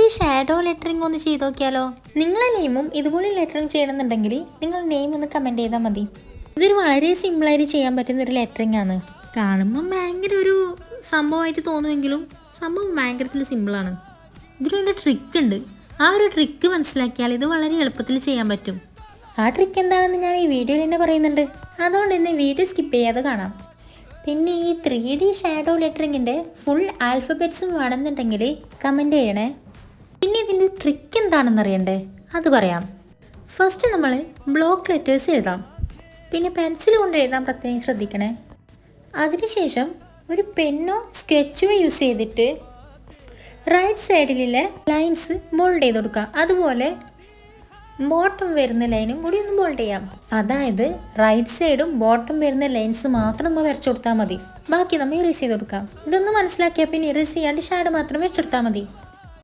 ഈ shadow lettering ഒന്ന് ചെയ്ത് നോക്കിയാലോ? നിങ്ങളെ നെയിമും ഇതുപോലെ ലെറ്ററിങ് ചെയ്യണമെന്നുണ്ടെങ്കിൽ നിങ്ങൾ നെയിം ഒന്ന് കമൻറ്റ് ചെയ്താൽ മതി. ഇതൊരു വളരെ സിമ്പിളായിട്ട് ചെയ്യാൻ പറ്റുന്ന ഒരു ലെറ്ററിങ് ആണ്. കാണുമ്പം ഭയങ്കര ഒരു സംഭവമായിട്ട് തോന്നുമെങ്കിലും സംഭവം ഭയങ്കരത്തിൽ സിമ്പിളാണ്. ഇതിനൊരു ട്രിക്ക് ഉണ്ട്. ആ ഒരു ട്രിക്ക് മനസ്സിലാക്കിയാൽ ഇത് വളരെ എളുപ്പത്തിൽ ചെയ്യാൻ പറ്റും. ആ ട്രിക്ക് എന്താണെന്ന് ഞാൻ ഈ വീഡിയോയിൽ തന്നെ പറയുന്നുണ്ട്. അതുകൊണ്ട് തന്നെ വീഡിയോ സ്കിപ്പ് ചെയ്യാതെ കാണാം. പിന്നെ ഈ 3D ഷാഡോ ലെറ്ററിങ്ങിൻ്റെ ഫുൾ ആൽഫബറ്റ്സും വേണമെന്നുണ്ടെങ്കിൽ കമൻറ്റ് ചെയ്യണേ. പിന്നെ ഇതിൻ്റെ ട്രിക്ക് എന്താണെന്ന് അറിയണ്ടേ? അത് പറയാം. ഫസ്റ്റ് നമ്മൾ ബ്ലോക്ക് ലെറ്റേഴ്സ് എഴുതാം. പിന്നെ പെൻസിൽ കൊണ്ട് എഴുതാൻ പ്രത്യേകം ശ്രദ്ധിക്കണേ. അതിനുശേഷം ഒരു പെന്നോ സ്കെച്ചോ യൂസ് ചെയ്തിട്ട് റൈറ്റ് സൈഡിലെ ലൈൻസ് ബോൾഡ് ചെയ്ത് കൊടുക്കുക. അതുപോലെ ബോട്ടം വരുന്ന ലൈനും കൂടി ഒന്ന് ബോൾഡ് ചെയ്യാം. അതായത് റൈറ്റ് സൈഡും ബോട്ടം വരുന്ന ലൈൻസ് മാത്രം നമ്മൾ വരച്ചു കൊടുത്താൽ മതി. ബാക്കി നമ്മൾ ഇറേസ് ചെയ്ത് കൊടുക്കാം. ഇതൊന്ന് മനസ്സിലാക്കിയാൽ പിന്നെ ഇറേസ് ചെയ്യാണ്ട് ഷാഡോ മാത്രം വരച്ചെടുത്താൽ മതി.